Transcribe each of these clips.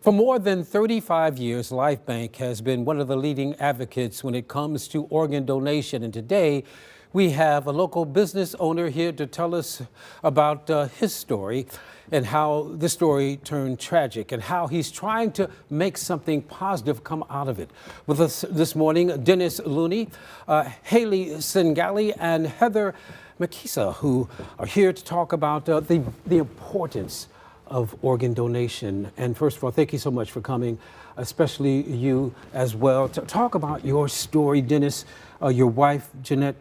For more than 35 years, LifeBank has been one of the leading advocates when it comes to organ donation. And today, we have a local business owner here to tell us about his story and how this story turned tragic and how he's trying to make something positive come out of it. With us this morning, Dennis Looney, Haley Singali, and Heather Makisa, who are here to talk about the importance of organ donation. And first of all, thank you so much for coming, especially you as well, to talk about your story. Dennis, your wife, Jeanette,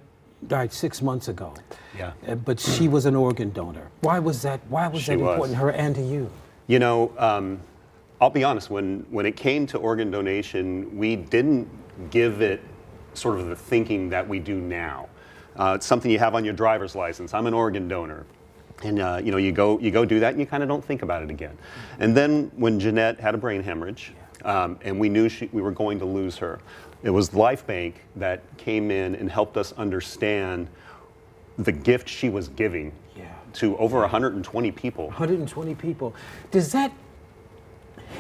died 6 months ago. Yeah. But she was an organ donor. Why was that important to her and to you? You know, I'll be honest, when it came to organ donation, we didn't give it sort of the thinking that we do now. It's something you have on your driver's license. I'm an organ donor. And you know, you go do that and you kind of don't think about it again. And then when Jeanette had a brain hemorrhage, and we knew we were going to lose her, it was LifeBank that came in and helped us understand the gift she was giving to over 120 people. 120 people. Does that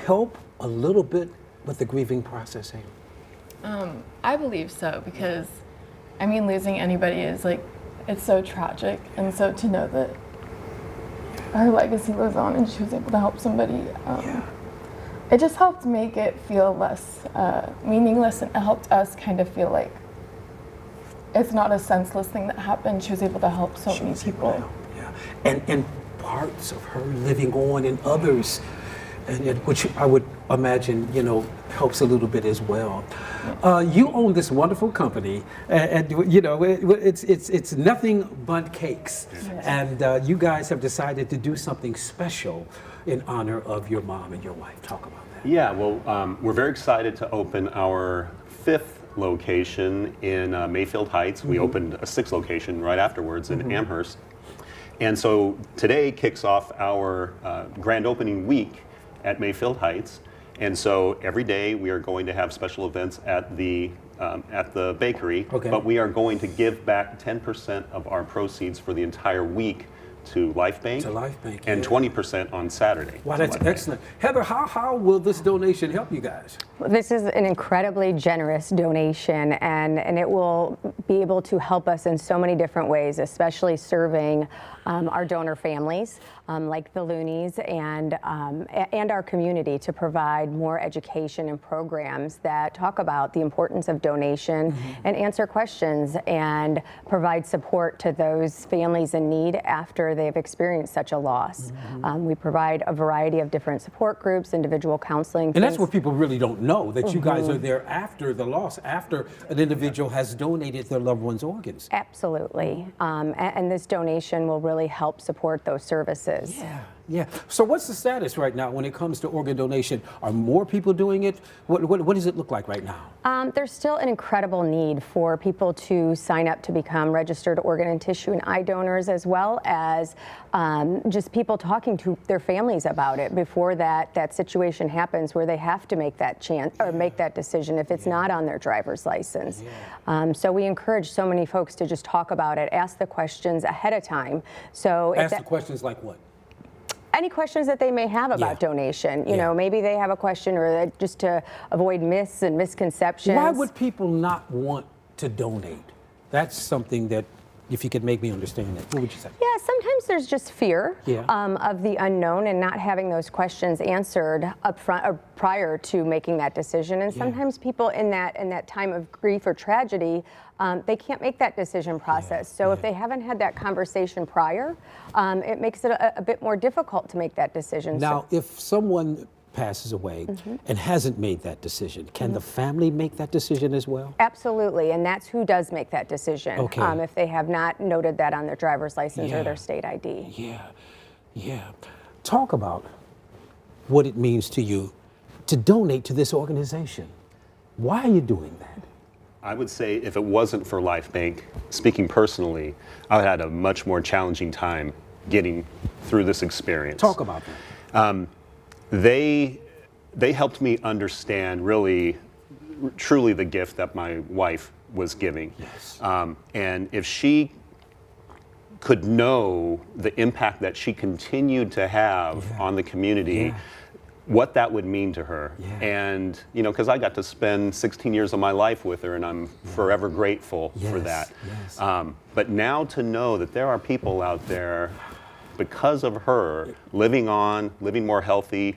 help a little bit with the grieving process, Haley? I believe so, because I mean, losing anybody is like, it's so tragic, and so to know that her legacy lives on and she was able to help somebody, it just helped make it feel less meaningless, and it helped us kind of feel like it's not a senseless thing that happened. She was able to help so many people. And parts of her living on in others, and which I would imagine, you know, helps a little bit as well. You own this wonderful company, and you know, it's nothing but cakes. And you guys have decided to do something special in honor of your mom and your wife. Talk about that. Yeah, well, we're very excited to open our 5th location in Mayfield Heights. We opened a 6th location right afterwards in Amherst. And so today kicks off our grand opening week at Mayfield Heights. And so every day we are going to have special events at the bakery, but we are going to give back 10% of our proceeds for the entire week to LifeBank, and 20% on Saturday. Wow, that's excellent. Heather, how will this donation help you guys? This is an incredibly generous donation, and it will be able to help us in so many different ways, especially serving our donor families, like the Loonies, and our community, to provide more education and programs that talk about the importance of donation and answer questions and provide support to those families in need after they've experienced such a loss. We provide a variety of different support groups, individual counseling. And that's what people really don't know, that you guys are there after the loss, after an individual has donated their loved one's organs. Absolutely. And this donation will really help support those services. Yeah. So what's the status right now when it comes to organ donation? Are more people doing it? What does it look like right now? There's still an incredible need for people to sign up to become registered organ and tissue and eye donors, as well as just people talking to their families about it before that situation happens where they have to make that make that decision if it's not on their driver's license. So we encourage so many folks to just talk about it, ask the questions ahead of time. So ask the questions like what? Any questions that they may have about donation. You know, maybe they have a question, or just to avoid myths and misconceptions. Why would people not want to donate? That's something that, if you could make me understand that, what would you say? Yeah, sometimes there's just fear of the unknown and not having those questions answered up front or prior to making that decision. And sometimes people in that time of grief or tragedy, they can't make that decision process. So if they haven't had that conversation prior, it makes it a bit more difficult to make that decision. Now, if someone passes away and hasn't made that decision, can the family make that decision as well? Absolutely, and that's who does make that decision if they have not noted that on their driver's license or their state ID. Talk about what it means to you to donate to this organization. Why are you doing that? I would say if it wasn't for LifeBank, speaking personally, I had a much more challenging time getting through this experience. Talk about that. They helped me understand really, truly the gift that my wife was giving. And if she could know the impact that she continued to have on the community, what that would mean to her. Yeah. And, you know, because I got to spend 16 years of my life with her, and I'm forever grateful for Yes, that. yes. But now to know that there are people out there, because of her, living on, living more healthy,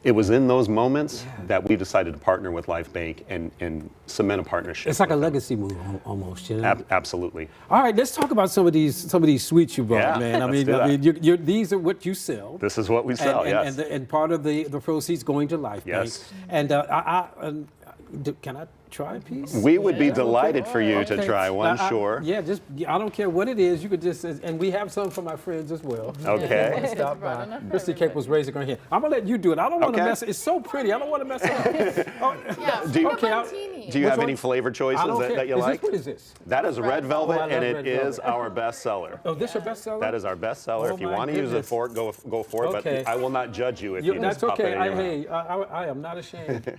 it was in those moments that we decided to partner with Life Bank and cement a partnership. It's like a with them. legacy move almost, you know? Absolutely. All right, let's talk about some of these sweets you brought, Yeah, man. I let's mean, do that. these are what you sell. This is what we sell, and, yes. and part of the proceeds going to Life Yes. Bank. And can I try a piece? We would be delighted for you to Okay. try one, sure. Yeah, I don't care what it is. You could just, and we have some for my friends as well. Okay. Stop Brought by. enough for Christy Cape everybody. was raising her hand. I'm gonna let you do it. I don't want to Okay. mess it. It's so pretty. I don't want to mess it up. Yeah, Do you- okay, Okay, Do you Which have one? any flavor choices I don't care. that you Is like? This, what is this? That is red velvet, Oh, I and love it red is velvet. our best seller. Oh, this your bestseller? That is our best seller. Oh, If you my want to use a goodness. fork, go for it. Okay. But I will not judge you if you That's just pop it okay. in your mouth. I am not ashamed.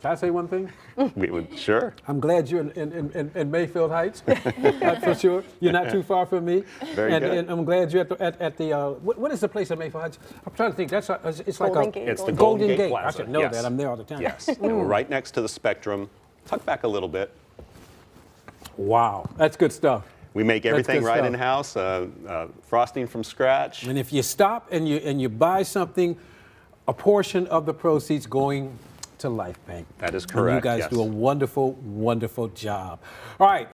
Can I say one thing? We would sure. I'm glad you're in Mayfield Heights, for sure. You're not too far from me. Very and, good. And I'm glad you're at the, what is the place in Mayfield Heights? I'm trying to think. It's like Golden a Gate. It's the Golden Golden Gate Gate. Plaza. I should know Yes. that. I'm there all the time. Yes. And we're right next to the Spectrum. Tuck back a little bit. Wow, that's good stuff. We make everything good right stuff. in house. Frosting from scratch. And if you stop and you buy something, a portion of the proceeds going to Life Bank. That is And correct. you guys yes. do a wonderful, wonderful job. All right.